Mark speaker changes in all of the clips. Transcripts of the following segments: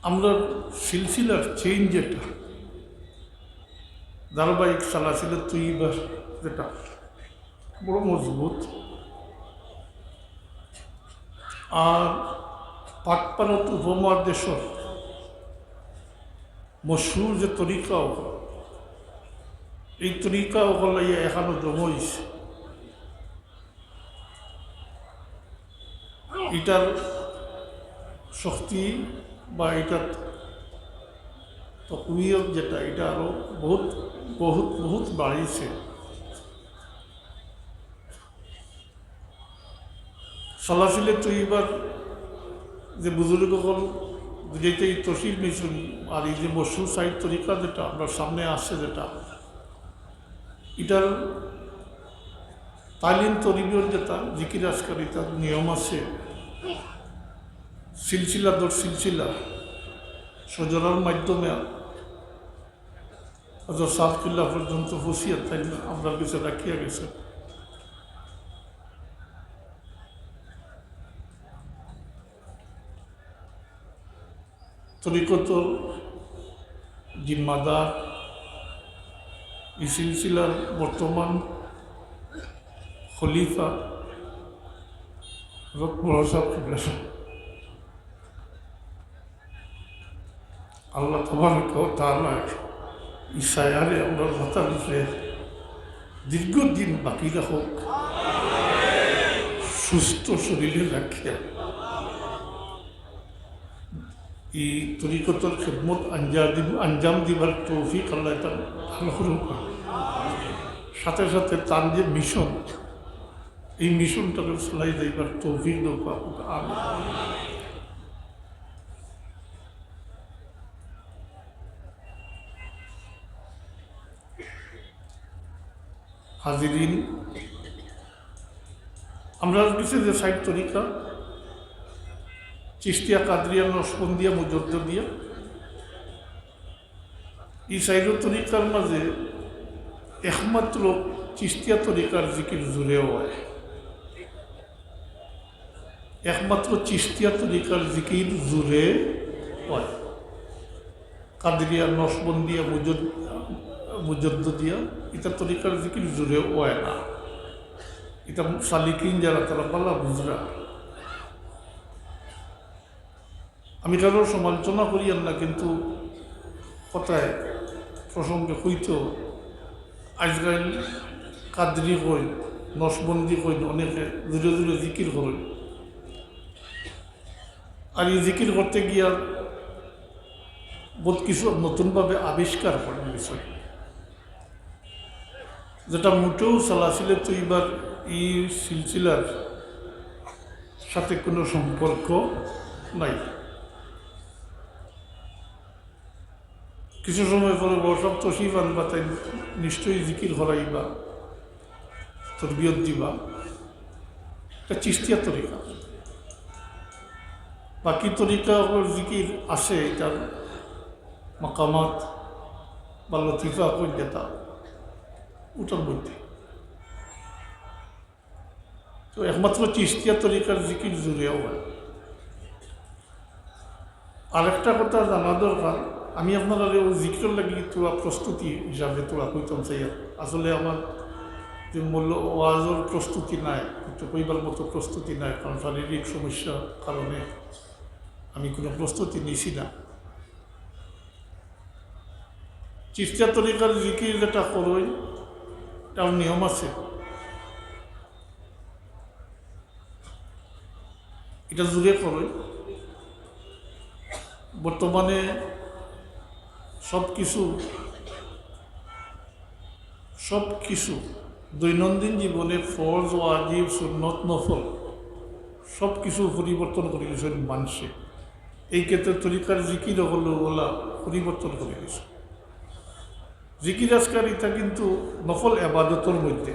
Speaker 1: আমরা সিলসিলার চেইন যেটা ধারাবাহিক সালাসিলের তৈবার যেটা বড় মজবুত, আর পাকপারত উপমহাদেশর মশহুর যে তরিকাও এই তরিকাও হলাইয়া এখানো জমইছে। এটার শক্তি বা এটার তকবিয়ত যেটা এটা আরো বহুত বহুত বহুত বাড়িয়েছে। সালাসিলে তৈবার যে বুজুর্গগণ যেটা এই তসির মিশন আর এই যে মশহুর সাহিত্য তরিকা যেটা আমরা সামনে আসছে যেটা এটার তালিম তরিবিয়র যেটা জিকির আজকারিতার নিয়ম আছে, সিলসিলা দর সিলসিলা সজরার মাধ্যমে হযরত সাদকুল্লাহ পর্যন্ত হুঁশিয়ার তাই আমরা কিছু রাখিয়া গেছে। তরিকতর জিম্মাদার এই সিলসিলার বর্তমান খলিফা আল্লাহ তাবারক ওয়া তাআলা ইসায়ারে আমরা মাথার উপরে দীর্ঘদিন বাকি রাখুক, সুস্থ শরীরে রাখিয়া এই তরিকতর খেদমত আঞ্জাম দিবার তৌফিক আল্লাহ তার ভালো করুক। সাথে সাথে তার যে মিশন এই মিশনটাকে চালাই যাইবার তৌফিক দেওয়া। হাজিরিন, আমরা কিছু যে সাইড তরিকা চিশতিয়া, কাদরিয়া, নকশবন্দিয়া, মুজদ্দিদিয়া এই সাইডের তরিকার মাঝে একমাত্র চিশতিয়া তরিকার জিকির জুড়েও হয়, একমাত্র চিশতিয়া তরিকার জিকির জুড়ে হয়। কাদরিয়া, নকশবন্দিয়া, মুজদ্দিদিয়া এটা তরিকার জিকির জুড়েও হয় না। এটা সালিকিন যারা তারা পাল্লা বুঝরা। আমি কারোর সমালোচনা করি না, কিন্তু কথায় প্রসঙ্গে হইতো আজকাল কাদরি হই, নকশবন্দি হই, অনেকে দূরে দূরে জিকির করেন। আর এই জিকির করতে গিয়া বহুত কিছু নতুনভাবে আবিষ্কার করেন বিষয়, যেটা মোটেও সালাসিলে তৈবার এই সিলসিলার সাথে কোনো সম্পর্ক নাই। কিছু সময় পরে বসব তসিফ আনবা, তাই নিশ্চয়ই জিকির হরাইবা, তরবিয়ত দিবা। এটা চিশতিয়া তরিকা। বাকি তরিকা জিকির আছে, এটার মাকামাত বা লতিফা কই যেটা ওটার মধ্যে। তো একমাত্র চিশতিয়া তরিকার জিকির জুড়েও হয়। আরেকটা কথা জানা দরকার, আমি আপনারা জিকির লাগি তোরা প্রস্তুতি হিসাবে তোরা কইতাম চাই। আসলে আমার যে মূল্য ওয়াজের প্রস্তুতি নাই, কিন্তু কইবার মতো প্রস্তুতি নাই, কারণ শারীরিক সমস্যার কারণে আমি কোনো প্রস্তুতি নিছি না। চিশতিয়া তরিকার জিকির যেটা করই তার নিয়ম আছে, এটা জুড়ে করই। বর্তমানে সব কিছু দৈনন্দিন জীবনে ফরজ, ওয়াজিব, সুন্নত, নফল সব কিছু পরিবর্তন করে গেছে মানুষে। এই ক্ষেত্রে তরিকার জিকির হলো ওলা পরিবর্তন করে গেছে। জিকির আজকারিতা কিন্তু নফল আবাদতের মধ্যে,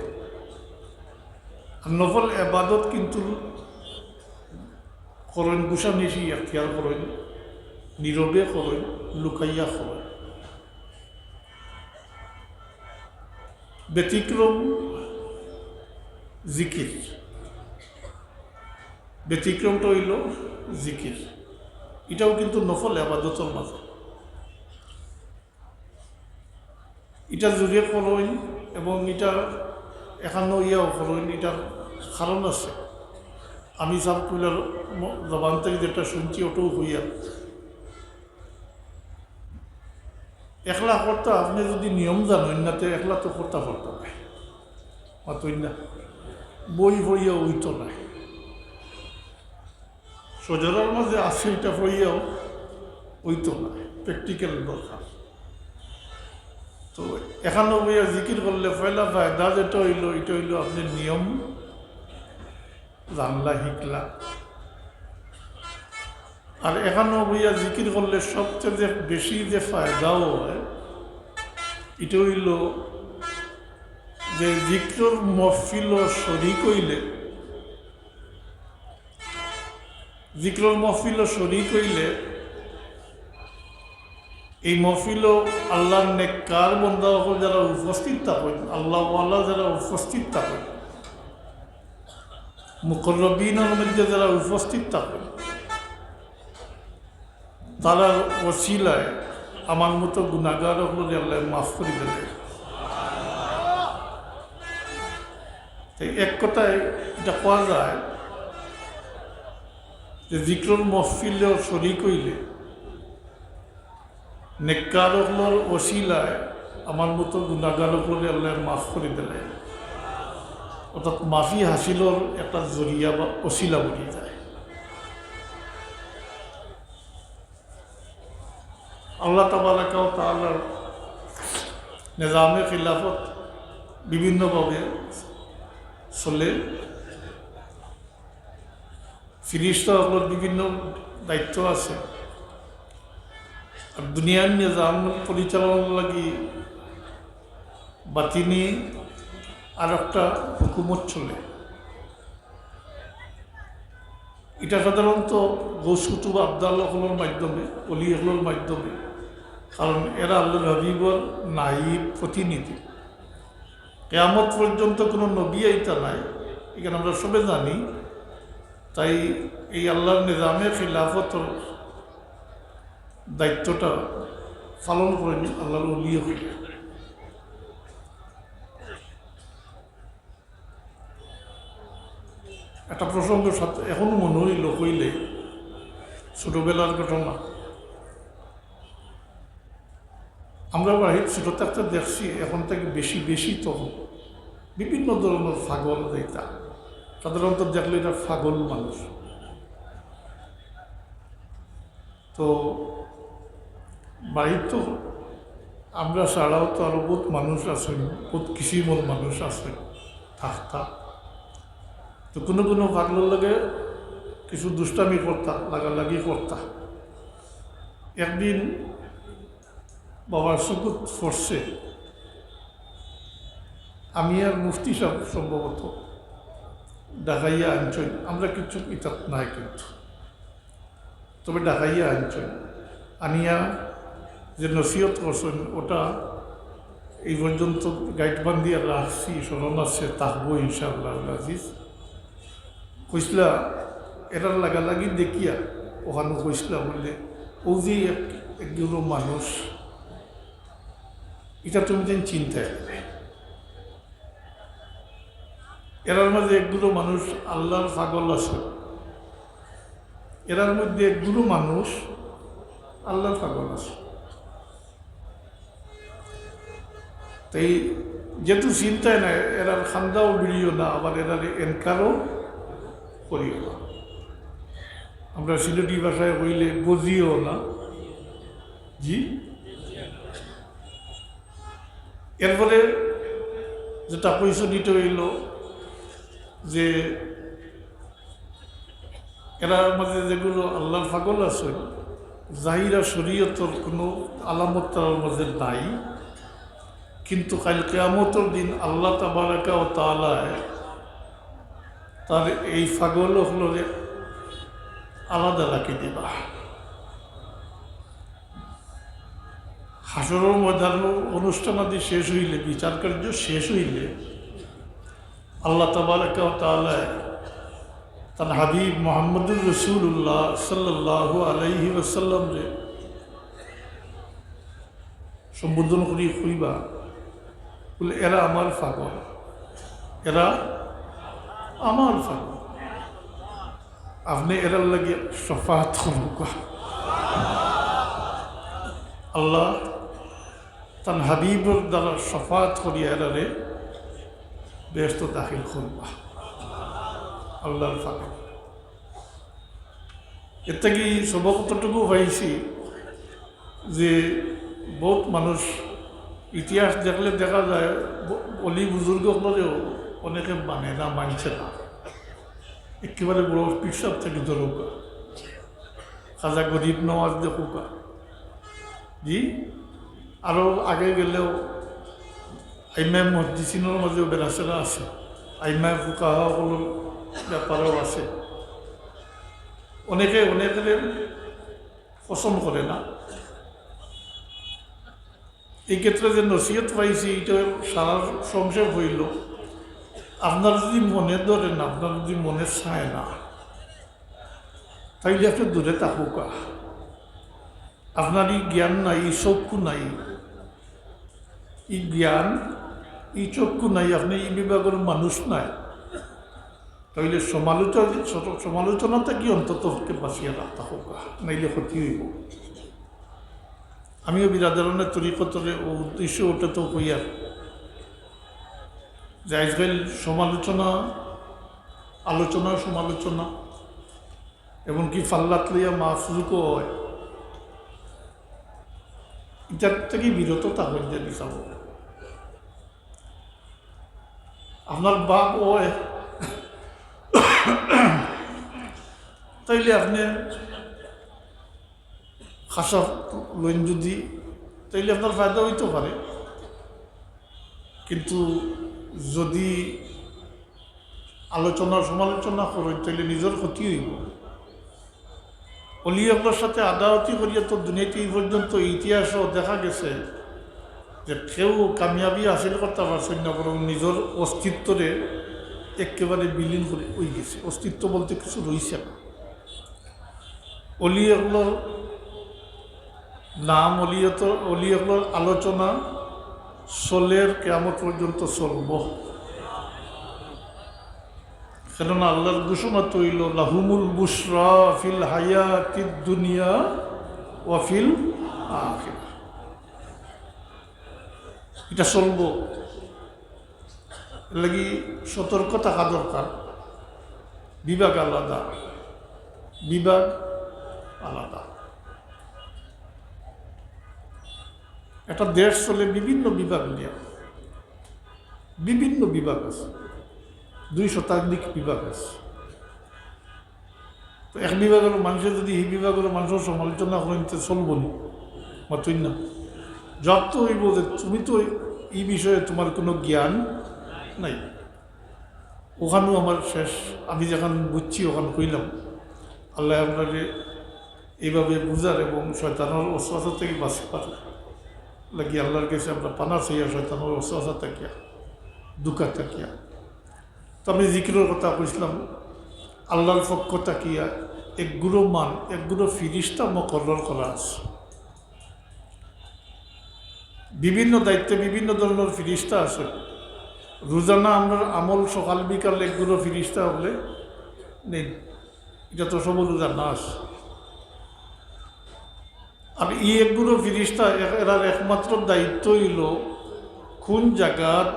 Speaker 1: আর নফল আবাদত কিন্তু করেন গুছা নিশি এখতিয়ার করেন, নীরবে করেন, লুকাইয়া করেন। ব্যতিক্রম জিকির, ব্যতিক্রমটা হইল জিকির। এটাও কিন্তু নফল আবাদতের মাঝে। এটা জুড়ে করইন এবং এটা এখানো ইয়াও করইন, এটার কারণ আছে। আমি সাবকুলার জবান থেকে যেটা শুনছি ওটাও হইয়া একলা করতে আপনি যদি নিয়ম জানেন না তো একলা তো করতে পারতো না, অতই না বই বইয়া ওইতো নাই। সজরার মাঝে আছে এটা বইয়াও ওইতো না, প্র্যাকটিক্যাল দরকার। তো এখানে বইয়া জিকির করলে পয়লা ফায়দা যেটা হইলো এটা হইলো আপনি নিয়ম জানলা শিখলা। আর এখানেও বইয়া জিকির করলে সবচেয়ে যে বেশি যে ফায়দাও হয় এটা হইল যে জিক্রর মহফিল শরিক হইলে, জিক্রর মহফিল শরিক হইলে এই মহফিল আল্লাহর নেককার বন্দা যারা উপস্থিত থাকেন, আল্লাহওয়ালা যারা উপস্থিত থাকেন, মুকররবিনের মধ্যে যারা উপস্থিত থাকেন, তারা ওসিলায় আমার মতো গুনাহগার হলে আল্লাহ মাফ করে দেবে। এক কথায় এটা কোয়া যায় যে জিক্রর মহফিলেও শরিক হইলে নেককার হলোর ওসিলায় আমার মতো গুনাহগার হলে আল্লাহ মাফ করে দিলে, অর্থাৎ মাফি হাসিলর একটা জরিয়া বা ওসিলা বলি যায়। আল্লাহ তাবারাকা ওয়া তাআলার নিজামে খিলাফত বিভিন্নভাবে চলে। ফিরিস্তাগুলোর বিভিন্ন দায়িত্ব আছে। আর দুনিয়ার নিজাম পরিচালনার লাগি বাতিনি আর একটা হুকুমত চলে। এটা সাধারণত গৌস কুতুব আবদাল্লাহগুলোর মাধ্যমে, অলিগুলোর মাধ্যমে, কারণ এরা আল্লাহ হাবিবর নাইব প্রতিনিধি। কিয়ামত পর্যন্ত কোনো নবী আইতা নাই, এখানে আমরা সবে জানি। তাই এই আল্লাহর নিজামে খিলাফতর দায়িত্বটা পালন করেন আল্লাহর ওলি হইলে। একটা প্রসঙ্গ সাথে এখনো মনে হইল হইলে, ছোটবেলার ঘটনা। আমরা বাহির ছোট থাকতে দেখছি, এখন থেকে বেশি বেশি তো বিভিন্ন ধরনের পাগল যেটা সাধারণত দেখলে এটা পাগল মানুষ। তো বাহির তো আমরা ছাড়াও তো আরো বহুত মানুষ আছেন, বহুত কিসিমর মানুষ আছেন থাকতা। তো কোনো কোনো পাগলের লাগে কিছু দুষ্টামি করতা, লাগালাগি করতা। একদিন বাবার সুকুত ফরছে, আমি আর মুফতি সাহেব সম্ভবত ঢাকাইয়া আনছেন, আমরা কিছু ইতাত নাই কিন্তু, তবে ঢাকাইয়া আনছেন। আনিয়া যে নসিহত করছেন ওটা এই পর্যন্ত গাইড বান্ধিয়া রাখছি, স্মরণ আছে, থাকবো ইনশাআল্লাহ আজিজ। কইসলা এটার লাগালাগি দেখিয়া ওখানে কইসলা বললে, ও যে একগুলো মানুষ, এটা তুমি যেন চিন্তায় এরার মাঝে একগুলো মানুষ আল্লাহর পাগল আছে, এরার মধ্যে একগুলো মানুষ আল্লাহর পাগল আছে। তাই যেহেতু চিন্তায় নাই, এরার খান্দাও বিড়িও না, আবার এরার এনকারও করিও না। আমরা সিলেটি ভাষায় কইলে বুঝিও না, জি। এরপরে যেটা পরিচালিত হইল যে এরার মাঝে যেগুলো আল্লাহর পাগল আছে, জাহিরা শরীয়তর কোনো আলামত তার মাঝে নাই, কিন্তু কাল কিয়ামতের দিন আল্লাহ তাবারাকা ওয়া তাআলা তার এই পাগল হলো আলাদা রাখি দিবা। হাসরের ময়দান অনুষ্ঠানাদি শেষ হইলে, বিচার কার্য শেষ হইলে, আল্লাহ তাবারাকা ওয়া তাআলা তার হাবিব মোহাম্মদুর রসুল্লাহ সাল্লাল্লাহু আলাইহি ওয়াসাল্লাম রে সম্বোধন করি কইবা বলে এরা আমার পাগল, এরা আমার পাগল, আপনি এরার লাগে শফাত করুকা। আল্লাহ তার হাবিবর দ্বারা শফাত করিয়া এরারে বেহেশত দাখিল করবা। আল্লাহর পাগল এর থেকে সবকতটুকু পাইছি যে বহুত মানুষ ইতিহাস দেখলে দেখা যায় অলি বুজুর্গগুলোরেও অনেকে মানে না, মানছে না, একেবারে বড় পিসাব থেকে ধরুকা, খাজা গরিব নওয়াজ দেখুকা, জি আরও আগে গেলেও আইমাই মসজিদের মাঝেও বেড়াচেরা আছে, আইমাই ফুকাহাসকলের ব্যাপারেও আছে। অনেকে অনেকের পছন্দ করে না। এই ক্ষেত্রে যে নসিহত পাইছি এটা সারা সংক্ষেপ হইল, আপনার যদি মনে ধরে না, আপনার যদি মনে চায় না, তাইলে আপনি দূরে থাকুকা। আপনার এই জ্ঞান নাই, এই চক্ষু নাই, এই জ্ঞান এই চক্ষু নাই, আপনি এই বিভাগের মানুষ নাই, তাইলে সমালোচনাটা কি অন্তত বাঁচিয়ে রাখতে হোকা, নাইলে ক্ষতি হইব। আমিও বিরাদরণের তরিকতরে উদ্দেশ্য ওটা তো হইয়ার যে আজকাল সমালোচনা, আলোচনা, সমালোচনা এমনকি ফাল্লাত লইয়া মাহফুজও হয়, এটার থেকে বিরত থাকেন যে নিশাব। আপনার বাপ হয় তাইলে আপনি খাসা লইন যদি, তাইলে আপনার ফায়দা হইতে পারে, কিন্তু যদি আলোচনা সমালোচনা করেন তাইলে নিজের ক্ষতি হইব। অলিয়াগুলোর সাথে আদাওয়াতি করিয়া তো দুনিয়াতে এই পর্যন্ত ইতিহাসও দেখা গেছে যে কেউ কামিয়াবি হাসিল করতে পারছেন না, বরং নিজের অস্তিত্বরে একেবারে বিলীন করে হয়ে গেছে। অস্তিত্ব বলতে কিছু রয়েছে না। অলিয়াগুলোর নাম, অলিয়াগুলোর আলোচনা চলের কিয়ামত পর্যন্ত চলব। কেননা আল্লাহর ঘোষণা তৈল লাহুমুল বুশরা ফিল হায়াতিদ দুনিয়া ওয়া ফিল আখিরাহ, এটা চলব। এর লাগি সতর্ক থাকা দরকার। বিভাগ আলাদা, বিভাগ আলাদা। একটা দেশ চলে বিভিন্ন বিভাগ নিয়ে, বিভিন্ন বিভাগ আছে, 2 শতাধিক বিভাগ আছে। তো এক বিভাগের মানুষের যদি এই বিভাগের মানুষের সমালোচনা করেন তো চলব না, মাতুই না। জব তো হইব যে তুমি তো এই বিষয়ে তোমার কোনো জ্ঞান নাই। ওখানেও আমার শেষ, আমি যখন বুঝছি ওখানে কইলাম আল্লাহ আপনাকে এইভাবে বুঝার এবং শয়তানের অশ্বাসা থেকে বাঁচতে পারে লাগি আল্লাহর কাছে আমরা পানা চাইয়া, শয়তানের অশ্বাসা থাকিয়া, দুঃখা থাকিয়া। তো আমি জিকিরের কথা কইছিলাম, আল্লাহর পক্ষ তাকিয়া একগুলো মান, একগুলো ফিরিস্তা মুকরর করা আছে। বিভিন্ন দায়িত্বে বিভিন্ন ধরনের ফিরিস্তা আছে। রোজানা আমরা আমল সকাল বিকাল একগুলো ফিরিস্তা হলে নেই, এটা তো সব রোজানা আছে। আর এই একগুলো ফিরিস্তা এরার একমাত্র দায়িত্ব হইল কোন জায়গাত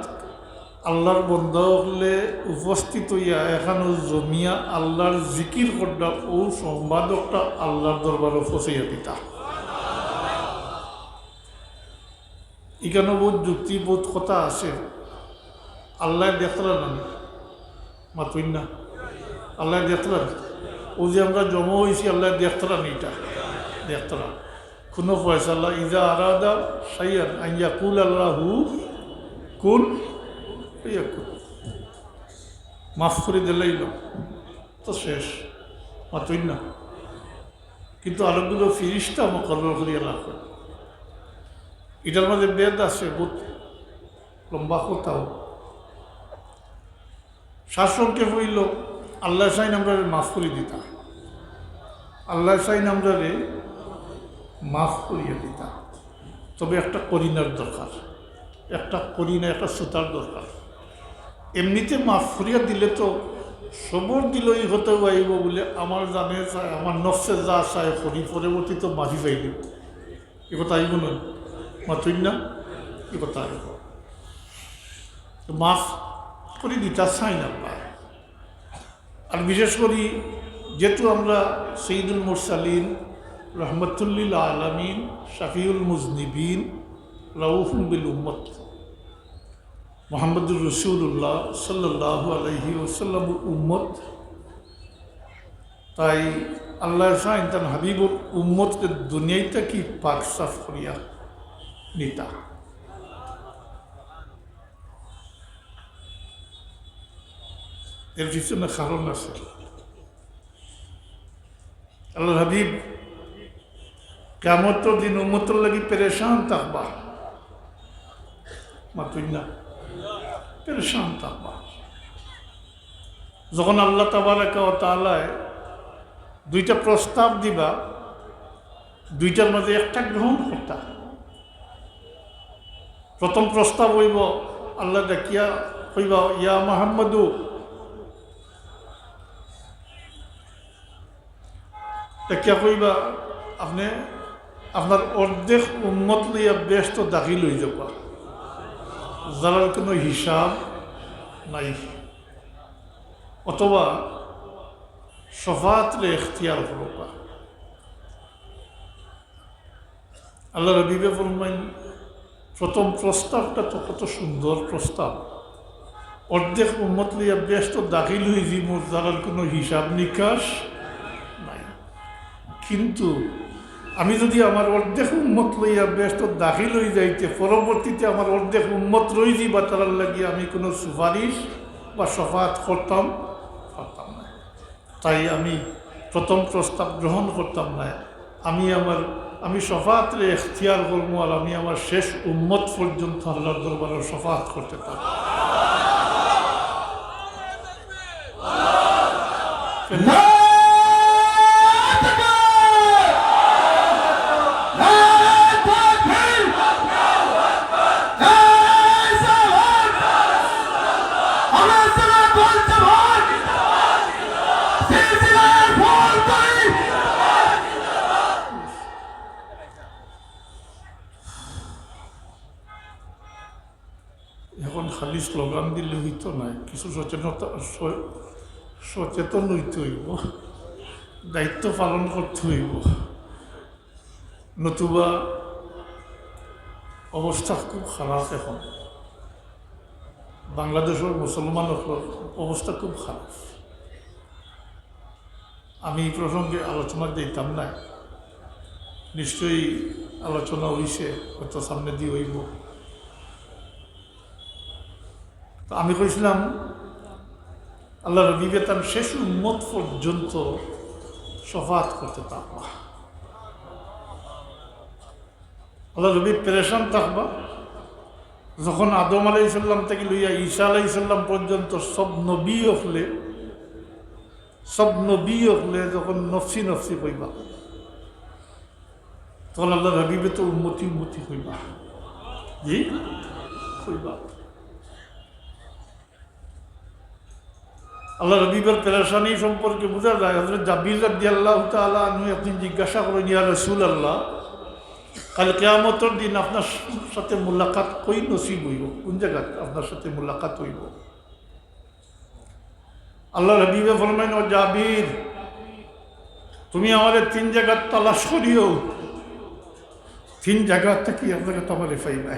Speaker 1: আল্লাহর বন্ধা হলে উপস্থিত হইয়া এখানে জমিয়া আল্লাহর জিকির করটা ও সম্বাদকটা আল্লাহর দরবারে পৌঁছাইয়া দিতা। এখানে বহুত যুক্তি, বহুত কথা আছে। আল্লাহ দেখলাম না, মাতুই না, আল্লাহ দেখলাম ও যে আমরা জমা হয়েছি, আল্লাহ দেখলাম, এটা দেখলাম কোনো ফয়সালা ইজা আরাদা সাইয়ান আইয়া কুল আল্লাহু কুল মাফ করে দিলেই তো শেষ, মাতুই না। কিন্তু আরোগুলো ফিরিস্তা মুকরর করিয়া লাভ করে। এটার মধ্যে বেদ আছে, বহুত লম্বা কথাও। শাসনকে হইল আল্লাহ চাইন আমরা মাফ করে দিতা, আল্লাহ চাইন আমরা মাফ করিয়া দিতা। তবে একটা করিনার দরকার, একটা করিনা, একটা সুতার দরকার। এমনিতে মাফ করিয়া দিলে তো সবর দিলই হতে পাইব বলে আমার জানে চায়, আমার নফসে যা চায় করি, পরবর্তী তো মাফি পাই দিব। এ কথা আইব না, মাতুই না, এ কথা আইব। মাফ করে দিতে চাই না আমরা। আর বিশেষ করি যেহেতু আমরা সঈদুল মুরসালিন, রহমতুল্লিল আলমিন, শাফিউল মুজনিবিন, রাউফুল বিল উম্মত মোহাম্মদুর রসুল্লাহ সাল্লাল্লাহু আলাইহি ওয়াসাল্লামুর উম্মত, তাই আল্লাহ চাইন তার হাবিবুর উম্মতকে দুনিয়াটা কি পাক সাফ করিয়া নিতা। এর পিছনে কারণ আছে। আল্লাহ হাবিব কিয়ামতের দিন উম্মতের লাগি পেরেশান থাকবা, মাতুই না, পেরেশান থাকবা। যখন আল্লাহ তাবারাকা ওয়া তাআলা দুইটা প্রস্তাব দিবা, দুইটার মাঝে একটা গ্রহণ করতা। প্রথম প্রস্তাব হইব আল্লাহ ডাকিয়া হইবা, ইয়া মুহাম্মাদু, ডাকিয়া কইবা আপনি আপনার অর্ধেক উম্মত লইয়া ব্যস্ত দাখিল হয়ে যাবা, যার কোনো হিসাব নাই। অথবা শফাআতরে ইখতিয়ার করবা। আল্লাহ হাবিবে ফরমাইন প্রথম প্রস্তাবটা তো কত সুন্দর প্রস্তাব, অর্ধেক উম্মত লইয়া ব্যস্ত দাখিল হয়ে যাব, যার কোনো হিসাব নিকাশ নাই। কিন্তু আমি যদি আমার অর্ধেক উম্মত লইয়া ব্যস্ত দাখিল হয়ে যাইতে, পরবর্তীতে আমার অর্ধেক উম্মত রয়ে যাইবা, তার লাগিয়ে আমি কোনো সুপারিশ বা শফাআত করতাম না। তাই আমি প্রথম প্রস্তাব গ্রহণ করতাম না। আমি শফাআতরে ইখতিয়ার করবো, আর আমি আমার শেষ উম্মত পর্যন্ত আল্লাহর দরবারে শফাআত করতে পারব। এখন খালি স্লোগান দিলে হইতো না, কিছু সচেতন হইতে হইব, দায়িত্ব পালন করতে হইব। নতুবা অবস্থা খুব খারাপ। এখন বাংলাদেশের মুসলমানের অবস্থা খুব খারাপ। আমি এই প্রসঙ্গে আলোচনা দিতাম না, নিশ্চয়ই আলোচনা হইছে, হয়তো সামনে দিয়ে হইব। আমি কইছিলাম আল্লাহ হাবিবে তার শেষ উম্মত পর্যন্ত শফাআত করতে পারবা। আল্লাহ হাবিব পেরেশান থাকবা। যখন আদম আলাইহিস সালাম থেকে লইয়া ঈসা আলাইহিস সালাম পর্যন্ত সব নবী হলে যখন নফসি নফসি কইবা, তখন আল্লাহ হাবিবে তো উম্মতি কইবা, জি কইবা। আল্লাহ হাবিবের পেরেশানি সম্পর্কে বোঝা যায়। হযরত জাবির রাদিয়াল্লাহু তাআলা আনহু একদিন জিজ্ঞাসা করেন, ইয়া রাসূলুল্লাহ, কাল কিয়ামতের দিন আপনার সাথে মুলাকাত কই নসিব হইব, কোন জায়গায় আপনার সাথে মুলাকাত হইব? আল্লাহ হাবিবে ফরমাইন, ও জাবির, তুমি আমাদের 3 জায়গার তালাশ করিও, 3 জায়গা থেকে আপনাকে তোমার পাইবে।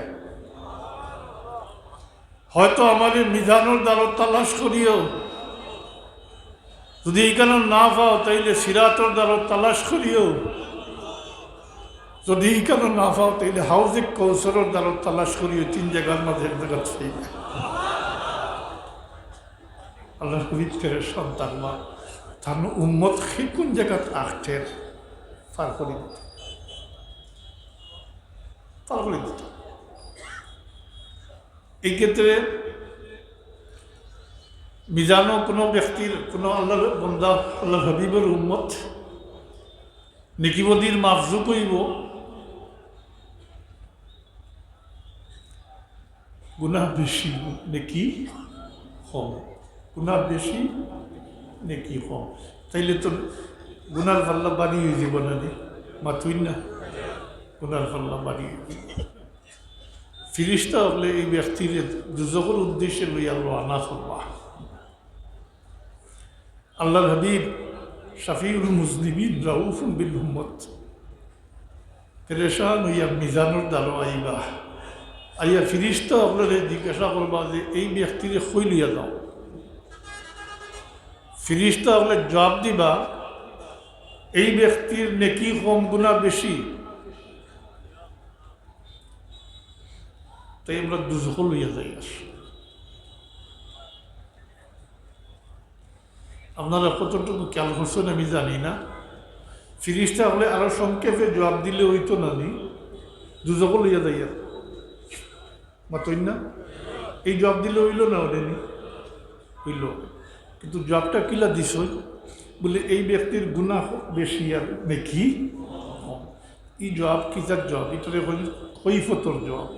Speaker 1: হয়তো আমাদের মিজানুর দ্বারা তালাশ করিও, যদি এইখানে না পাও তাইলে সিরাতর দ্বারা তালাশ করিও, যদি এইখানে না পাও তাইলে হাউজে কৌসরের দ্বারা তালাশ করিও। 3 জায়গার মাঝে এক জায়গা পাইবে। আল্লাহ হাবিবের সন্তান মা তার উম্মত কোন জায়গা আখের পার করে দিত। এই ক্ষেত্রে মিজানো কোনো ব্যক্তির কোনো আল্লাহর বন্দা আল্লাহ হাবিবের উম্মত নেকিবদির মাফজু কইব গুনাহ বেশি নেকি কম, গুনাহ বেশি নেকি কম, তাইলে তো গুনার পাল্লা বাড়ি হয়ে যাব না রে মাথুই না, গুনার পাল্লা বাড়ি হয়ে যাব। ফিরিস্তা হলে এই ব্যক্তির দুজকের উদ্দেশ্যে লইয়া রওনা করবা। আল্লাহর হাবিব শাফিউল মুজনিবিন রাউফুন বিল উম্মত পেরেশান হইয়া মিজানুর দ্বারা আইবা, আইয়া ফিরিস্তা আপনারে জিজ্ঞাসা করবা যে এই ব্যক্তিরে কই লইয়া যাও। ফিরিস্তা আপনার জবাব দিবা এই ব্যক্তির নেকি কম গুনাহ বেশি, তাই আমরা দুজক লইয়া যাই। আপনারা কতটুকু খেয়াল করছেন আমি জানি না, ফিরিস্তা হলে আরো সংক্ষেপে জবাব দিলে হইতো না, নি দুজক লইয়া যাইয়া মাতই না, এই জবাব দিলে হইল না, ওঠেনি হইল, কিন্তু জবাবটা কিলা দিস বলে এই ব্যক্তির গুনাহ বেশি আর নেকি এই জবাব কি যার জবাব, এটারে হইল কৈফতর জবাব,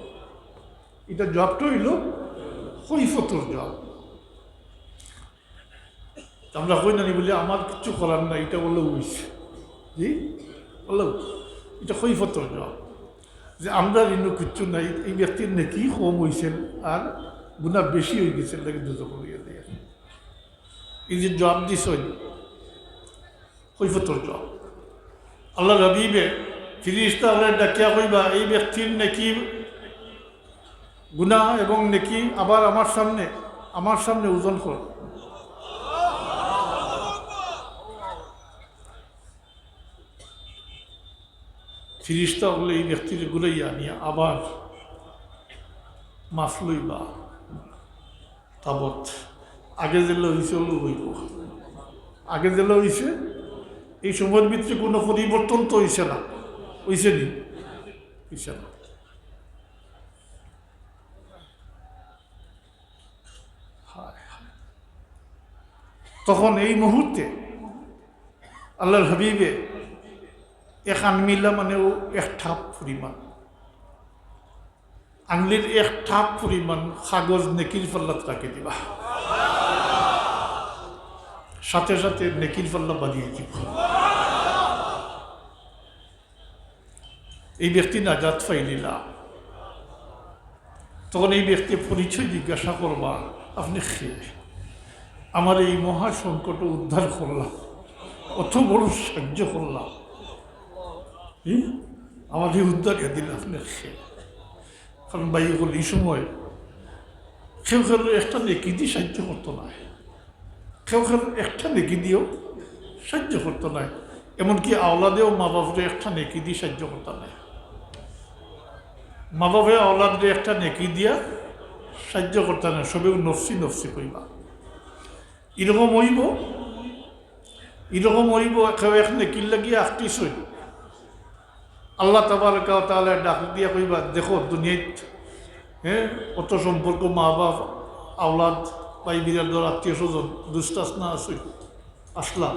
Speaker 1: এটা জবাবটা হইল কৈফতর জবাব। আমরা কই নানি বলি আমার কিচ্ছু করার না, এটা বলে হইছে, জি বললো এটা কৈফতর জবাব, যে আমরা ঋণ কিচ্ছু নাই, এই ব্যক্তির নেকি কম হয়েছেন আর গুনাহ বেশি হয়ে গেছে, তাকে দুটো করিয়া দিয়ে এই যে জবাব দিস কৈফতর জবাব। আল্লাহ হাবিবে ফিরিস্তা আল্লাহ ডাকিয়া কইবা এই ব্যক্তির নেকি গুনাহ এবং নেকি আবার আমার সামনে ওজন কর। ফিরিস্তা বলে এই ব্যক্তির গুলাইয়া নিয়ে আবার মাফ লইবা, তাবৎ আগে জেলে হয়েছে ওগুলো হইব, আগে জেলে হয়েছে এই সময়ের ভিতরে কোনো পরিবর্তন তো হয়েছে না, হয়েছে নি হয়েছে না। তখন এই মুহূর্তে আল্লাহর হাবিবে এক আনমিলা মানেও এক ঠাপ পরিমাণ, আংলির এক ঠাপ পরিমাণ কাগজ নেকির পাল্লাত রাখে দিবা, সাথে সাথে নেকির পাল্লা বাঁধিয়ে দিব। এই ব্যক্তি নাজাত পাইলিলা, তখন এই ব্যক্তির পরিচয় জিজ্ঞাসা করবা আপনি খেয়ে আমার এই মহা সংকট উদ্ধার করলাম, অত বড় সাহায্য করলাম, আমাদের উদ্ধার দিল আপনি খেয়ে। কারণ ভাই বল এই সময় কেউ একটা নেকি দিয়ে সাহায্য করতো না, কেউ একটা নেকি দিয়েও সাহায্য করতো না, এমনকি আওলাদেও মা বাপরে একটা নেকি দিয়ে সাহায্য করতো না, মা বাপে আওলাদে একটা নেকি দিয়া সাহায্য করতো না, সবেও নফসি নফসি কইবা। এরকম হইব কেউ এক নেকির লাগিয়ে আসতিস আল্লাহ তাবারক ওয়া তাআলা ডাক দিয়া কইবা দেখো দুনিয়াত কত সম্পর্ক মা বাপ আওলাদ ভাই বিরাদর আত্মীয় স্বজন দুস্তাসনা আছে, আসলা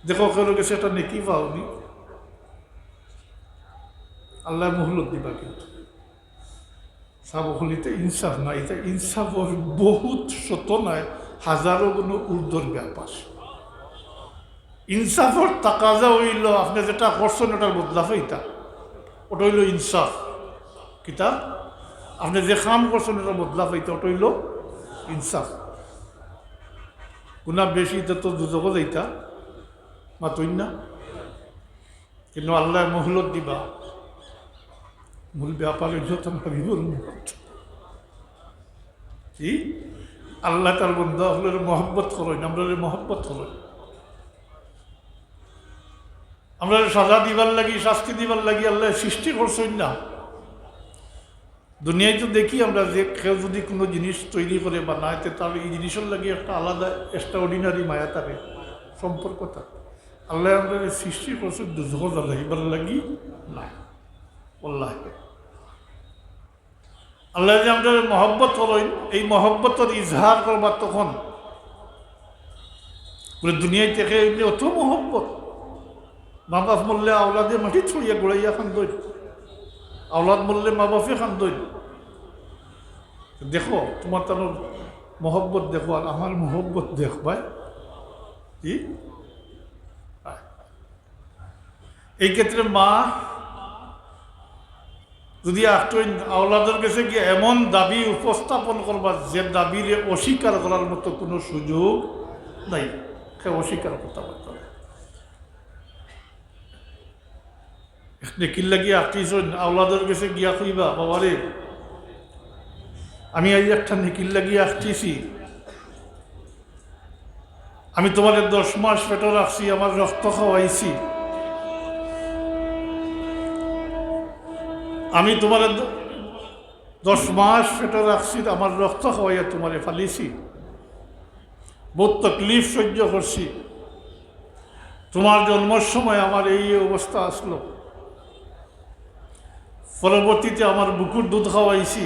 Speaker 1: দেখো কেউ গেছে একটা নেকি পাওনি, আল্লাহ মহলত দিবা। কিন্তু সাবলিতে ইনসাফ নাই, এটা ইনসাফর বহুত শত নয় হাজারো কোনো ঊর্ধ্বর ব্যাপার। ইনসাফর তাকাজা হইল আপনি যেটা করছেন ওটার বদলা হইতা, ওটা হইল ইনসাফ। কিতা আপনি যে কাম করছেন ওটার বদলা হইতা, ওটা হইল ইনসাফ। গুনাহ বেশি তো দুজক যাইতা মাতই না, কিন্তু আল্লাহ মহলত দিবা। মূল ব্যাপার হইল তোমার বিবর কি আল্লাহ তার বন্ধু আপনার মহব্বত করেন, আমরা মহব্বত করেন, আমরা সাজা দিবার লাগি শাস্তি দিবার লাগি আল্লাহ সৃষ্টি করছেন না। দুনিয়ায় তো দেখি আমরা যে কেউ যদি কোনো জিনিস তৈরি করে বানায় তাহলে এই জিনিসের লাগে একটা আলাদা এক্সট্রা অর্ডিনারি মায়া থাকে, সম্পর্ক থাকে। আল্লাহ আমাদের সৃষ্টি করছে দুজক জ্বালাইবার লাগি না, আল্লাহ আল্লাহ যে আমাদের মহব্বত করেন, এই মহব্বতের ইজহার করবার তখন বলে দুনিয়ায় থেকে এগুলি অত মহব্বত, মা বাপ মরলে আওলাদে মাটি ছড়িয়া গোড়াইয়া খান্দই, আওলাদ মরলে মা বাপে খান্দই। দেখো তোমার তার মহব্বত দেখো আর আমার মহব্বত দেখবাই কি। এই ক্ষেত্রে মা যদি আওলাদের কাছে গিয়ে এমন দাবি উপস্থাপন করবা যে দাবির অস্বীকার করার মতো কোনো সুযোগ নাই, সে অস্বীকার করতে পারত না। এখানে কি লাগিয়ে আঁকিছেন আওলাদের কাছে গিয়া কইবা বাবারে আমি আজ একটা নিকিল লাগিয়ে আসতেছি, আমি তোমাদের 10 মাস পেটে রাখছি, আমার রক্ত খাওয়াইছি, আমি তোমার 10 মাস পেটে রাখছি, আমার রক্ত খাওয়াইয়া তোমারে ফালিছি, বহুত তকলিফ সহ্য করছি, তোমার জন্মের সময় আমার এই অবস্থা আসলো, পরবর্তীতে আমার বুকুর দুধ খাওয়াইছি,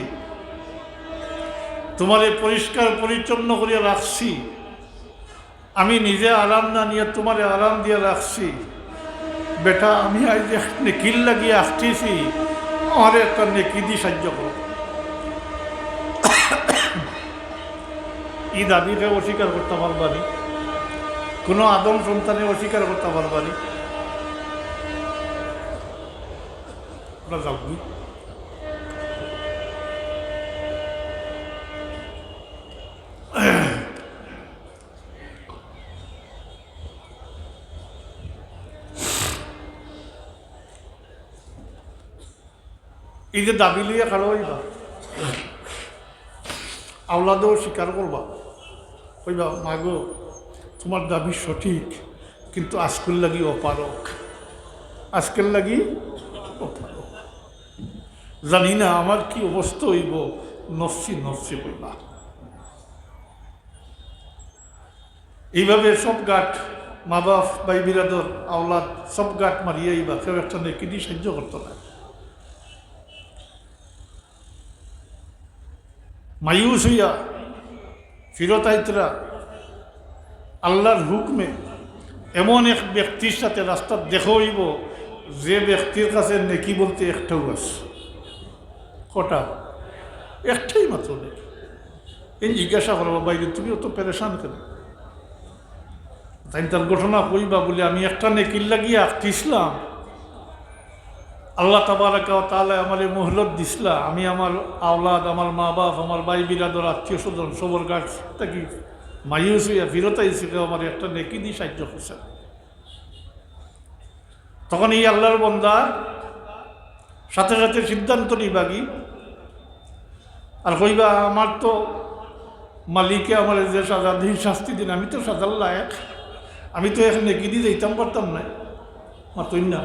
Speaker 1: তোমারে পরিষ্কার পরিচ্ছন্ন করিয়া রাখছি, আমি নিজে আরাম না নিয়ে তোমারে আরাম দিয়ে রাখছি, বেটা আমি আজ নেকিল লাগিয়ে আসতেছি, আমার একটা নেকি দিয়ে সাহায্য করো। এই দাবিকে অস্বীকার করতে পারবানি, কোনো আদম সন্তানে অস্বীকার করতে পারবানি। ওরা যাবি এই যে দাবি লিয়ে খাড়ো হইবা, আওলাদেও স্বীকার করবা, কইবা মাগো তোমার দাবি সঠিক, কিন্তু আজকের লাগি অপারক, আজকের লাগি অপারক, জানি না আমার কি অবস্থা হইব, নফসি নফসি কইবা। এইভাবে সব গাঠ মা বাপ ভাই বিরাদর আওলাদ সব গাঠ মারিয়ে আইবা, কেউ একটা নেকি দিয়ে সাহায্য করতো না। মায়ুস হইয়া ফিরত আইতরা আল্লাহর হুকমে এমন এক ব্যক্তির সাথে রাস্তা দেখা হইব যে ব্যক্তির কাছে নেকি বলতে একটাও আছে, কটা? একটাই মাত্র নেকি। এই জিজ্ঞাসা করবো বাইরে তুমি অত পেরেশান কেন? তাই তার ঘটনা কইবা বলে আমি একটা নেকির লাগিয়ে আসছিলাম, আল্লাহ তাবারাকা ওয়া তাআলা আমারে মোহলত দিসলা, আমি আমার আওলাদ আমার মা বাপ আমার ভাই বিরাদর আত্মীয় স্বজন সবর গাছ থাকি মায়ুস হইয়া ফিরত আইসি, আমার একটা নেকি দিয়ে সাহায্য করছে। তখন এই আল্লাহর বান্দা সাথে সাথে সিদ্ধান্ত নিবাগি আর কইবা আমার তো মালিকে আমার যে সাজা দিন শাস্তি দিন, আমি তো সাজার লায়ক, আমি তো এখন নেকি দিয়ে যাইতাম পারতাম না, মাতই না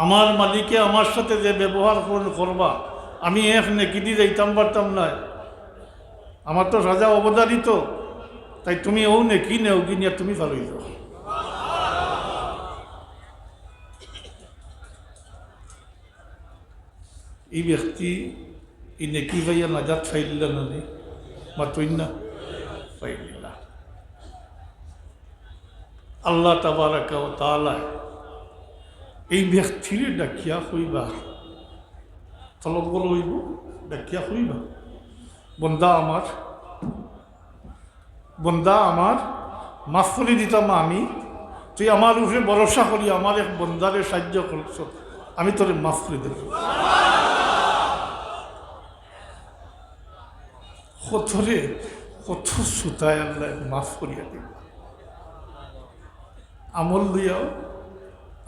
Speaker 1: আমার মালিকে আমার সাথে যে ব্যবহার করবা আমি এক নেকি দিয়ে যাইতাম পারতাম না, আমার তো সাজা অবদারিত, তাই তুমি ও নেকি নেও কিনিয়া তুমি ভালোই যাও। এই ব্যক্তি এই নেকি ভাইয়া নাজাত ফাইল না নে মাতই না ফাইল না। আল্লাহ তাবারাকা ওয়া তাআলা এই ব্যক্তির ডাকিয়া হইবা তলব বল হইব, ডাকিয়া হইবা বন্দা আমার মাফ করে দিতাম আমি, তুই আমার উপরে ভরসা করি আমার এক বন্দারে সাহায্য করছ, আমি তোরে মাফ করে দেব। কতরে কত সুতায় আল্লাহ মাফ করিয়া দিব।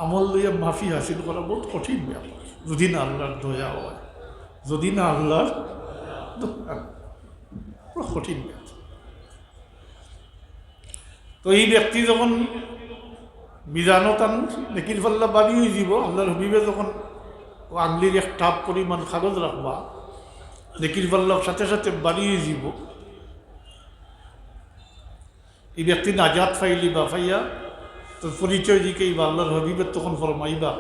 Speaker 1: আমল লইয়া মাফি হাসিল করা বহুত কঠিন ব্যাপার, যদি না আল্লাহর দয়া হয়, যদি না আল্লাহর কঠিন ব্যাপার। তো এই ব্যক্তি যখন বিজানতান নেকির ফাল্লা বাড়ি হয়ে যাব, আল্লাহর হবিবে যখন আঙ্গলির এক টাপ পরিমাণ কাগজ রাখবা নেকির ফাল্লার সাথে সাথে বাড়ি হয়ে যাব, এই ব্যক্তি নাজাত ফাইলি বা ফাইয়া তো পরিচয় দিকেই বা আল্লাহর হবিবের তখন ফরমাইবা,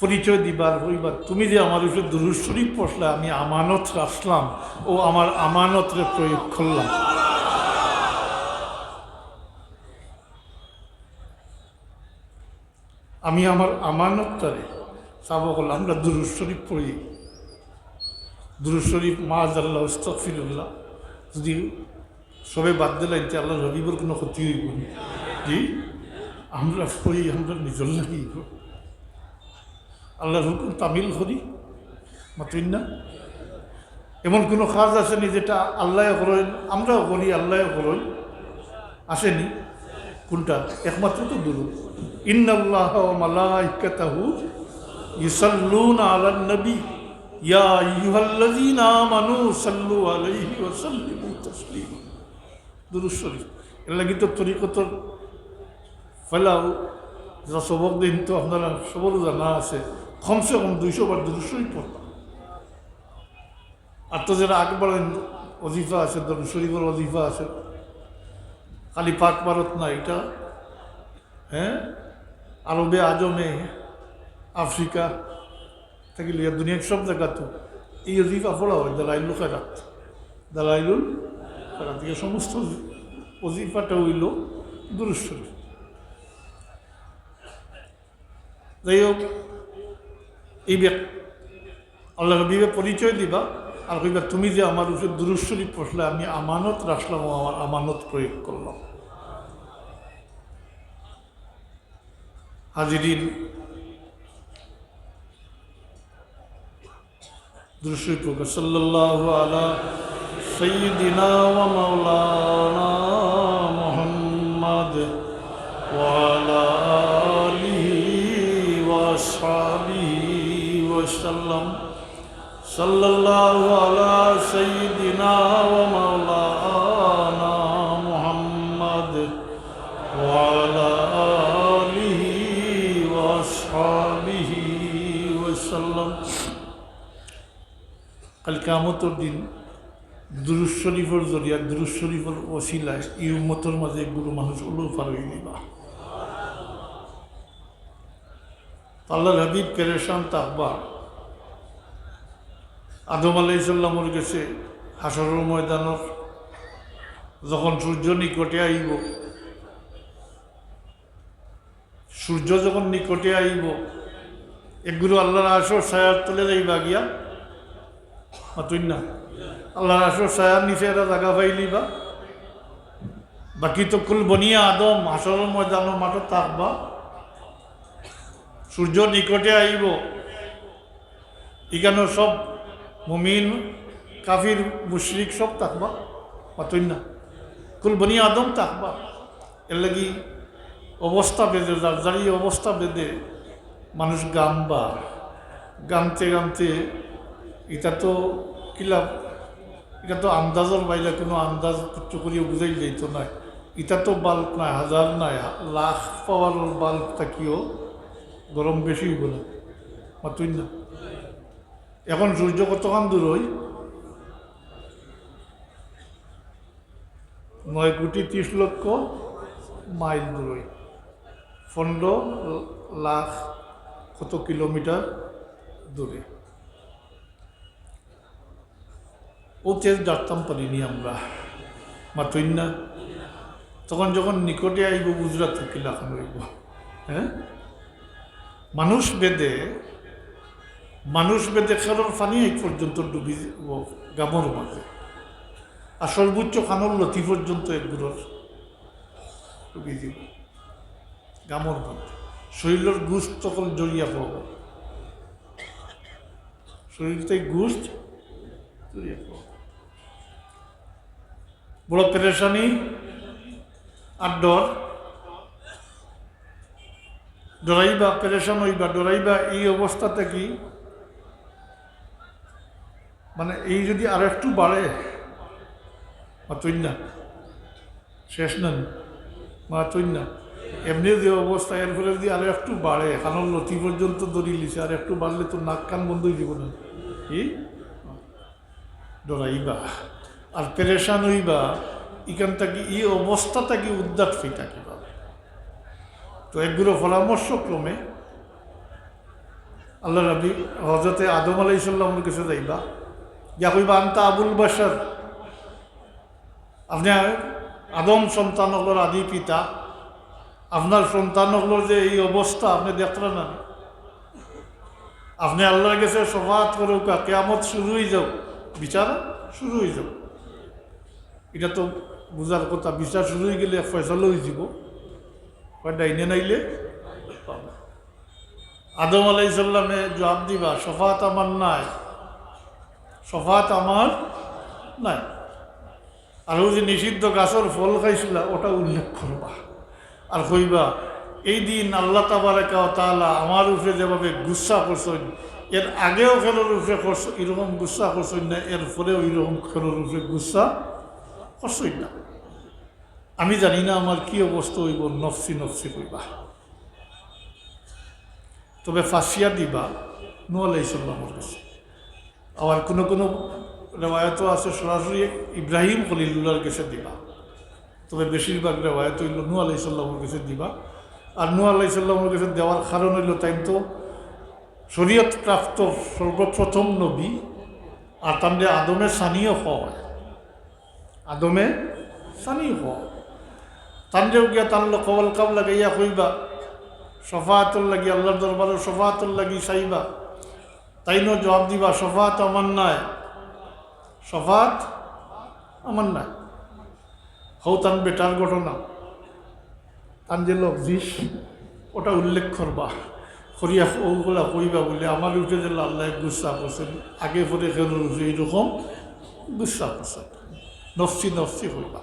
Speaker 1: পরিচয় দিবার হইবা তুমি যে আমার উপরে দুরূদ শরীফ পড়লে আমি আমানত রাখলাম ও আমার আমানতরে প্রয়োগ করলাম। আমি আমার আমানতটারে চাবো করলাম আমরা দুরূদ শরীফ পড়ি, দুরূদ শরীফ মাআযাল্লাহ আস্তাগফিরুল্লাহ যদি সবে বাদ দিলেন যে আল্লাহ রবিবর কোনো ক্ষতি হইব না, জি আমরা পড়ি, আমরা নিজের লাগি আল্লাহর হুকুম তামিল করি মাতুই না। এমন কোনো কাজ আসেনি যেটা আল্লাহ করেন আমরাও করি আল্লাহ করেন, আসেনি কোনটা? একমাত্র তো দুরূদ। ইন্নাল্লাহ ওয়া মালাইকাতাহু ইউসাল্লুনা আলান নবী ইয়া আইয়ুহাল্লাযীনা আমানু সাল্লু আলাইহি ওয়া সাল্লিমু তাসলিমা। দুরূদ শরীফ এর লাগি তো তরিকতর ফেলাও যা সবক দিন তো আপনারা সবরও জানা আছে, কমসে কম 200 বার দুরূদ শরীফ পড়তাম। আর তো যারা আকবর অজিফা আছে, দরুদ শরীফের অজিফা আছে, খালি পাক ভারত না, এটা হ্যাঁ আরবে আজমে আফ্রিকা থেকে লিয়া দুনিয়ার সব জায়গা তো এই অজিফা পড়া হয়। দালাইলুল খেরাত, দালাইলুল খেরাত থেকে সমস্ত অজিফাটা হইল দুরূদ শরীফ। যাই হোক, এই আল্লাহ নবীকে পরিচয় দিবা আর কইবা তুমি যে আমার উপরে দুরূদ শরীফ পড়লে আমি আমানত রাখলাম ও আমার আমানত প্রয়োগ করলাম। হাজিরিন, দুরূদ শরীফ পড়ো সাল্লাল্লাহু আলা সাইয়্যিদিনা ওয়া মাওলানা মুহাম্মদ ওয়া আলা আলিহি ওয়া আসহাবিহি ওয়া সাল্লাম। সাল্লাল্লাহু আলা সাইয়্যিদিনা ওয়া মাওলানা মুহাম্মদ ওয়া আলা আলিহি ওয়া আসহাবিহি ওয়া সাল্লাম। কাল কিয়ামতের দিন দুরূদ শরীফের জরিয়া, দুরূদ শরীফের ওসিলায় এই উম্মতের মাঝে গুরু মানুষ উলুফ আর হইবা। আল্লাহর হাবিব পেরেশান থাকবা। আদম আলাইহিস সালামের কাছে হাসরের ময়দানের যখন সূর্য নিকটে আইব, সূর্য যখন নিকটে আইব একগুলো আল্লাহর আরশের ছায়ার তলে যাইবা গিয়া মাতুই না, আল্লাহর আরশের ছায়ার নিচে একটা জায়গা পাইলিবা। বাকি তো কুল বনিয়া আদম হাসরের ময়দানের মাঠে থাকবা। সূর্য নিকটে আইব, এখানে সব মুমিন কাফির মুশরিক সব থাকবা মাতুই না, কুল বনি আদম থাকবা। এর লাগি অবস্থা বেঁধে যারি অবস্থা বেঁধে মানুষ গামবা, গামতে গামতে এটা তো কিলাম, এটা তো আন্দাজের বাইরে কোনো আন্দাজ কিছু করিয়ে বুঝাই যাইতো না। এটা তো বাল্ব নাই, হাজার নাই, লাখ পাওয়ার বাল্ব থাকিও গরম বেশি হইব না মাতুই না। এখন সূর্য কতক্ষণ দূর হই? 9,30,00,000 মাইল দূর হই, 15 লাখ কত কিলোমিটার দূরে। ও তেজ ডাকতাম পারিনি আমরা মাতুই না। তখন যখন নিকটে আইব গুজরাট থেকে লাখান হইব। হ্যাঁ, মানুষ বেদে খেলোর ফানি এক পর্যন্ত ডুবি গামর মাঝে, আর সর্বোচ্চ খানোর লতি পর্যন্ত একগুলোর ডুবি দিব গামর মাঝে। শরীরের গুস্ত তখন জড়িয়া পড়ব, শরীর থেকে গুস্ত জড়িয়া পড়ব। বড় পেরেশানি আর ডরাইবা, পেরেশান হইবা, ডরাইবা। এই অবস্থাতে কি মানে এই যদি আর একটু বাড়ে মাতুই না, শেষ নেন মাতুই না। এমনি যে অবস্থা এর ফলে যদি আর একটু বাড়ে, কারণ লতি পর্যন্ত দড়ি লিছে, আর একটু বাড়লে তো নাক কান বন্ধ হয়ে যাব না। কি ডরাইবা আর পেরেশান হইবা, এখান থেকে এই অবস্থা থেকে উদ্ধার ফিটা কিভাবে? তো একগুলো পরামর্শক্রমে আল্লাহ নবী হযরতে আদম আলাইহিস সালামের কাছে যাইবা, যা কইবা আনতা আবুল বাশার, আপনি আদম সন্তান হলোর আদি পিতা, আপনার সন্তান হলো যে এই অবস্থা আপনি দেখলেন না, আপনি আল্লাহর কাছে শফাআত করুক, কিয়ামত শুরু হয়ে যাও, বিচার শুরু হয়ে যাও। এটা তো বুঝার কথা, বিচার শুরু হয়ে গেলে ফয়সালা হয়ে যাব, ডাইনে নাইলে পাবে। আদম আলাইহিস সালামে জবাব দিবা শফাআত আমার নাই, শফাআত আমার নাই। আর ওই যে নিষিদ্ধ গাছের ফল খাইছিল ওটা উল্লেখ করবা, আর কইবা এই দিন আল্লাহ তাবারাকা ওয়া তাআলা আমার উপরে যেভাবে গুসা করছেন, এর আগেও খেলোর উপরে করছো এরকম গুসা করছেন না, এর পরেও এরকম খেলোর উপরে গুসা করছেন না। আমি জানি না আমার কি অবস্থা হইব, নফসি নফসি কইবা। তবে ফাঁসিয়া দিবা নূহ আলাইহিস সালামের কাছে। আবার কোনো কোনো রেওয়ায়তও আছে সরাসরি ইব্রাহিম খলিলুল্লাহর কাছে দিবা, তবে বেশিরভাগ রেওয়ায়ত হইল নূহ আলাইহিস সালামের কাছে দিবা। আর নূহ আলাইহিস সালামের কাছে দেওয়ার কারণ হইল তাই তো শরীয়ত প্রাপ্ত সর্বপ্রথম নবী, আর তাহলে আদমে সানিও হয়, আদমে সানি হয়। তানরেও গিয়া তানলো কবল কাব লাগাইয়া কইবা শফাআতুল লাগি, আল্লাহর দরবারে শফাআতুল লাগি চাইবা, তাইনো জবাব দিবা শফাআত আমার নাই, শফাআত আমার নাই। হও তান বেটার ঘটনা, তান যে লফজিস ওটা উল্লেখ করবা, করিয়া ওগুলা কইবা বলে আমার উঠে যে আল্লাহ গুসা করছেন, আগে পরে খেল এইরকম গুসা করছেন, নফসি নফসি কইবা।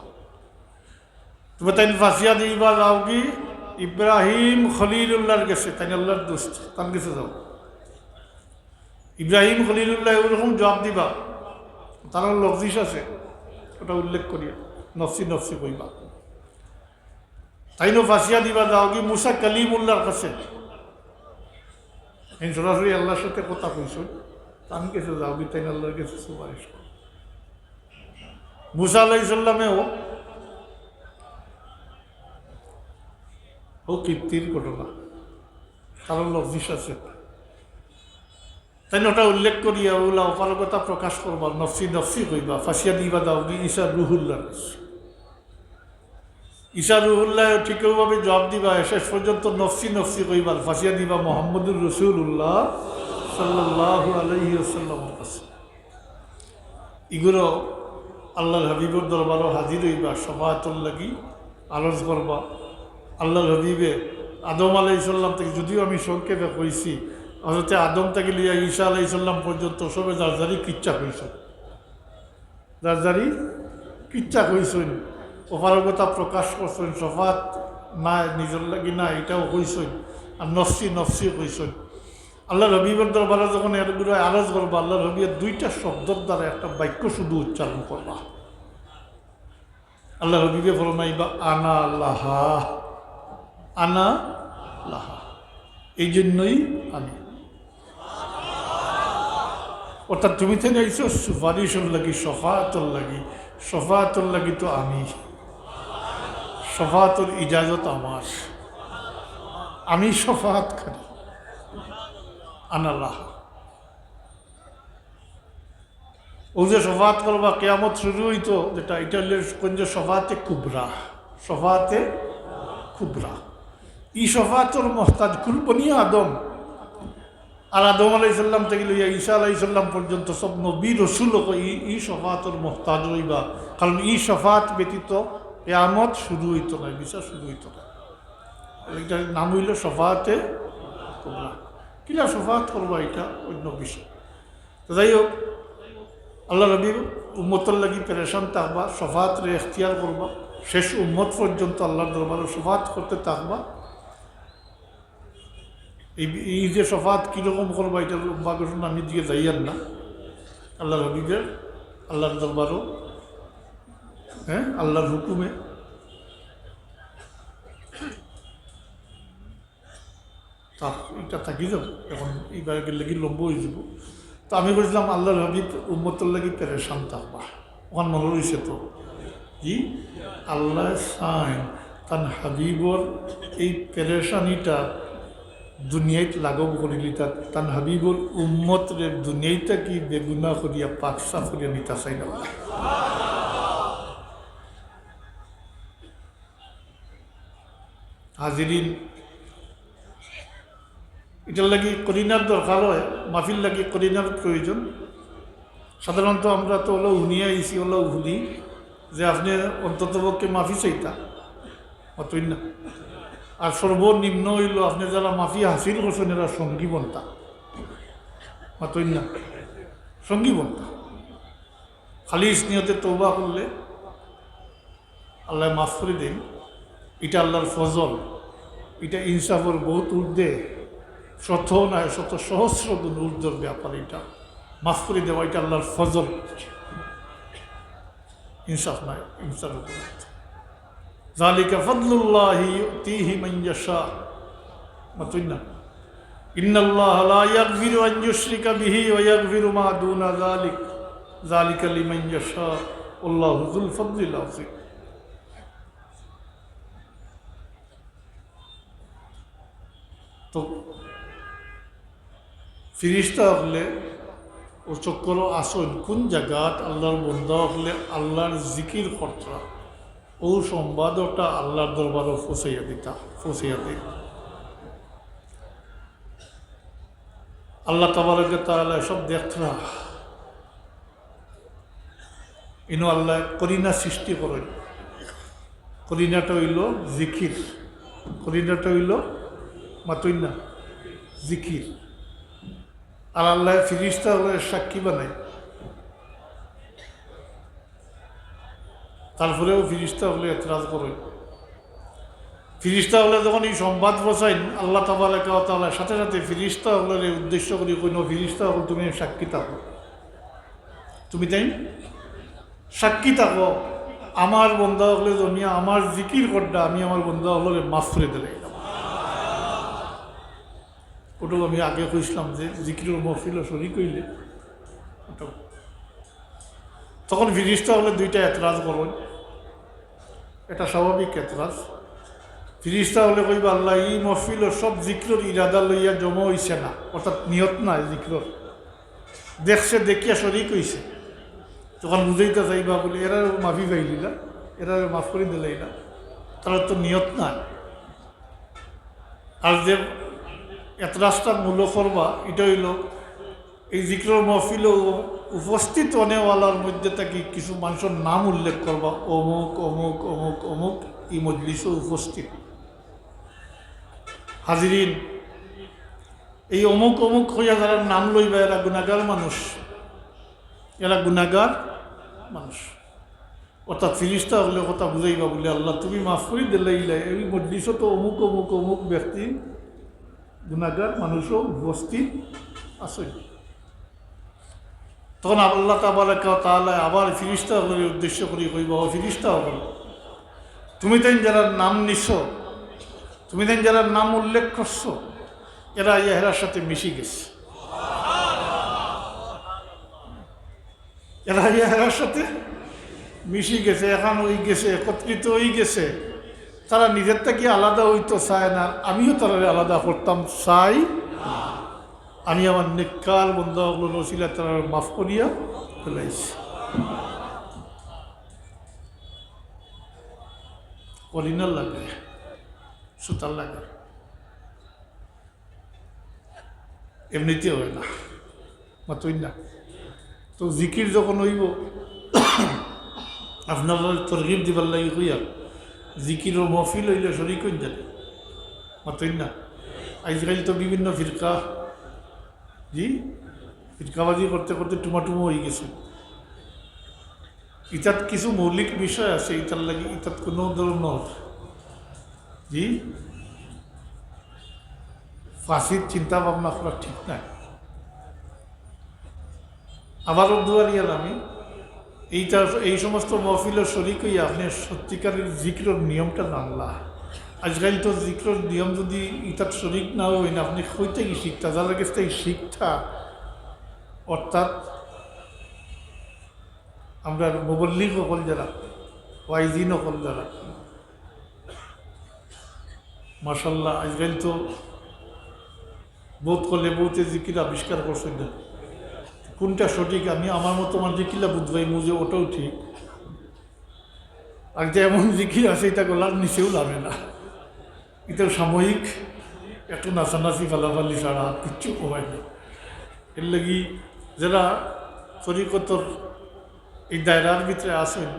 Speaker 1: তবে তাই ফাঁসিয়া দিবা যাও কি ইব্রাহিম খলিলুল্লাহর গেছে, তাই আল্লাহর দোস্ত, তার গেছে যাও। ইব্রাহিম খলিলুল্লাহ ওরকম জবাব দিবা, তার লফজিস আছে ওটা উল্লেখ করিয়া নফসি নফসি কইবা। তাই নো ফাঁসিয়া দিবা যাও কি মুসা কালিমুল্লাহর কাছে, সরাসরি আল্লাহর সাথে কথা কইছ, তার কাছে যাও কি তাই আল্লাহর কাছে সুপারিশ কর। মুসা আলাইহিস সালামেও ও কীর্তির ঘটনা, কারণ লফজিস আছে, তাই ওটা উল্লেখ করিয়া ওগুলা অপারগতা প্রকাশ করবা, নফসি নফসি কইবা। ফাঁসিয়া দিবা দাও কি ঈসা রুহুল্লাহ, ঈসা রুহুল্লাহ ঠিকভাবে জবাব দিবা, শেষ পর্যন্ত নফসি নফসি কইবার ফাঁসিয়া দিবা মুহাম্মদুর রাসূলুল্লাহ সাল্লাল্লাহু আলাইহি ওয়াসাল্লামের কাছে। এগুলো আল্লাহর হাবিবের দরবারও হাজির হইবা, শফাআতুল লাগি আরজ করবা। আল্লাহর হাবিবে আদম আলাইহিস সালাম থেকে, যদিও আমি সংক্ষেপে কইছি, হযরত আদম থেকে লিয়া ঈসা আলাইহিস সালাম পর্যন্ত সবে যার কিচ্ছা কইছেন, যার কিচ্ছা কইছেন, অপারগতা প্রকাশ করছেন, শফাআত না নিজের লাগি না এটাও কইছেন, আর নফসি নফসি কইছেন। আল্লাহর হাবিবের দরবারে যখন এরগুলো আরজ করবা, আল্লাহর হাবিবের দুইটা শব্দের দ্বারা একটা বাক্য শুধু উচ্চারণ করবা। আল্লাহর হাবিবে ফরমাইবা আনা লাহা, আনা লাহা, এই জন্যই আমি। অর্থাৎ তুমি থেকে আইছো সুপারিশের লাগি, শফাআতুল লাগি, শফাআতুল লাগি তো আমি, শফাআতুল ইজাজত আমার, আমি শফাআত করি, আনা লাহা। ও যে শফাআত করবা কিয়ামত শুরু হইতো, যেটা এটা হলে শফাআতে কুবরা, শফাআতে কুবরা। ই শফাআতুর মুহতাজ কুল বনি আদম, আর আদম আলাইহিস সালাম থেকে লইয়া ঈসা আলাইহিস সালাম পর্যন্ত সব নবী রসুলকে ই শফাআতুর মুহতাজ হইবা, কারণ ই শফাআত ব্যতীত কিয়ামত শুরু হইতো না, বিচার শুরু হইতো না। এটার নাম হইল শফাআতে কুবরা। কিলা শফাআত করবা এটা অন্য বিষয়। তো যাই হোক, আল্লাহ নবীর উম্মতের লাগি পেরেশান থাকবা, শফাআতরে এখতিয়ার করবা, শেষ উম্মত পর্যন্ত আল্লাহর দরবারে শফাআত করতে থাকবা। এই যে শফাআত কীরকম করবা এটার লম্বা ঘোষণা আমি দিয়ে যাইয়ার না, আল্লাহর হাবিবের আল্লাহর দরবারও, হ্যাঁ, আল্লাহর হুকুমে এটা থাকি যাব। এখন এইবার লাগি লম্ব হয়ে যাব। তো আমি বলছিলাম আল্লাহর হাবিব উম্মতের লাগি পেরেশান থাকবা, ওখান মনে রয়েছে তো কি আল্লাহ সাইন তান হাবিবর এই পেরেশানিটা দুনিয়াত লাঘব করিলি, তান হাবিবর উম্মতরে দুনিয়াইটা কি বেগুনা করিয়া পাক সাফ করিয়া নিতা চাই না। হাজিরিন, এটার লাগি করিনার দরকার হয়, মাহফিল লাগি করিনার প্রয়োজন। সাধারণত আমরা তো হলো শুনিয়ে আইসি, হলো শুনি যে আপনি অন্ততপক্ষে মাফি চাইতা অতই না। আর সর্বনিম্ন হইল আপনি যারা মাফি হাসিল করছেন এরা সঙ্গী বন্তা অতই না, সঙ্গী বন্তা। খালি নিয়তে তওবা করলে আল্লাহ মাফ করে দিন। এটা আল্লাহর ফজল, এটা ইনসাফের বহুত ঊর্ধ্বে, শত নয় শত সহস্র গুণ ঊর্ধ্বর ব্যাপার। এটা মাফ করে দেওয়া এটা আল্লাহর ফজল, ইনসাফ নয়, ইনসাফের গুণ। যালিকা ফাদলুল্লাহি ইউতিহি মান ইয়াশা। মাতুইনা ইন্নাল্লাহা লা ইয়াগফিরু আন ইউশরিকা বিহি ওয়া ইয়াগফিরু মা দুনা যালিকা লিমান ইয়াশা আল্লাহু যুল ফাদলিল আযীম। তো ফিরিস্তা হলে ও চক্র আসন কোন জায়গাত আল্লাহর বন্দা হলে আল্লাহর জিকির কর্তা ও সংবাদটা আল্লাহর দরবারও পৌঁছাইয়া দিই। আল্লাহ তাবারক ওয়া তাআলা সব দেখরা ইনো আল্লাহ করিনা সৃষ্টি করেন। করিনাটা হইল জিকির, করিনাটা হইল মাতুইনা জিকির। আর আল্লাহ ফিরিস্তা হলে সাক্ষী বানায়, তারপরেও ফিরিস্তা হলে এতরাজ করেন। ফিরিস্তা হলে যখন এই সংবাদ বসাইন আল্লাহ তাবারক ওয়া তাআলার সাথে সাথে ফিরিস্তা হলের উদ্দেশ্য করি কোনো ফিরিস্তা হল তুমি সাক্ষী থাকো, তুমি তাই সাক্ষী থাকো আমার বন্ধা হলে তুমি আমার জিকির করটা আমি আমার বন্ধা হলে মাফ করে দিলে। ওটাও আমি আগে কইছিলাম যে জিকিরের মহফিল শরীক হইলে ওটা তখন ফিরিস্তা হলে দুইটা এতরাজ করবেন। এটা স্বাভাবিক এতরাজ। ফিরিস্তা হলে কইবা আল্লাহ এই মহফিল সব জিকিরের ইরাদা লইয়া জমা হইছে না, অর্থাৎ নিয়ত নাই জিকিরের, দেখছে দেখিয়া শরীক হইছে। তখন বুঝাইতে চাইবা বলে এরা মাফি পাইলি না, এরা মাফ করে দিলাই না, তারা তো নিয়ত নাই। আর যে এতরাজটা মূল্য করবা এটা হইল এই জিকিরের মহফিল উপস্থিত অনেওয়ালার মধ্যে থাকি কিছু মানুষের নাম উল্লেখ করবা, অমুক অমুক অমুক অমুক এই মজলিসও উপস্থিত হাজিরিন। এই অমুক অমুক হইয়া যারা নাম লইবা এরা গুনাহগার মানুষ, এরা গুনাহগার মানুষ। অর্থাৎ ফিরিস্তা হলে কথা বুঝাইবা বলে আল্লাহ তুমি মাফ করে দিলে এই মজলিসও তো অমুক অমুক অমুক ব্যক্তি গুনাহগার মানুষও উপস্থিত আছে। তখন আল্লাহ তাবারক ওয়া তাআলা আবার ফিরিস্তা হলের উদ্দেশ্য করি কইবা ও ফিরিস্তা হল তুমি তাই যারা নাম নিছ, তুমি তাই যারা নাম উল্লেখ করছো এরা ইহেরার সাথে মিশি গেছে, এরা ইহেরার সাথে মিশি গেছে, এখন ওই গেছে একত্রিত হয়ে গেছে। তারা নিজের থেকে আলাদা হইতো চায় না, আমিও তারা আলাদা করতাম চাই। আমি আমার নেককার বন্দাগুলো নসিলা তারা মাফ করিয়া ফেলাইছি। কলিনার লাগে, সুতার লাগে, এমনিতে হয় না মাতই না। তো জিকির যখন হইব আপনার তরগিব দিবার লাগে হইয়া জিকিরের মহফিল হইলে শরীক হইন যাবে মাতই না। আজকাল তো বিভিন্ন ফিরকা ফিরকাবাজি করতে করতে টুমাটুমো হয়ে গেছে। ইতাত কিছু মৌলিক বিষয় আছে, ইতার লাগে ইতাত কোনো ধরনের ফাঁসির চিন্তা ভাবনা করা ঠিক নাই। আবারও দুয়ারিয়াল আমি এই সমস্ত মহফিলের শরীক হইয়া আপনি সত্যিকারের জিকিরের নিয়মটা জানলা। আজকাল তো জিকিরের নিয়ম যদি ইতার শরীক না হই না আপনি কইতে কি শিখতা যার লাগে শিক্ষা, অর্থাৎ আমরা মুবল্লিগ হল যারা ওয়াইজিন হল যারা মাশাল্লাহ আজকাল তো বোধ করলে বহুতে জিকির আবিষ্কার করছেন না কোনটা সঠিক। আমি আমার মতো আমার জিকিরটা বুঝবাই মুজে ওটাও ঠিক, আর যে এমন জিকির আছে এটা গলার নিচেও লাগে না। এটা সাময়িক একটু নাচানাচি ফালাফালি ছাড়া কিচ্ছু কমায় না। এর লাগি যারা তরিকতর এই দায়রার ভিতরে আসেন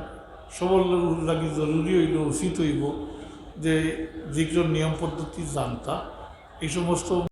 Speaker 1: সবর লাগি জরুরি হইল, উচিত হইব যে যেগুলো নিয়ম পদ্ধতি জানতা এই সমস্ত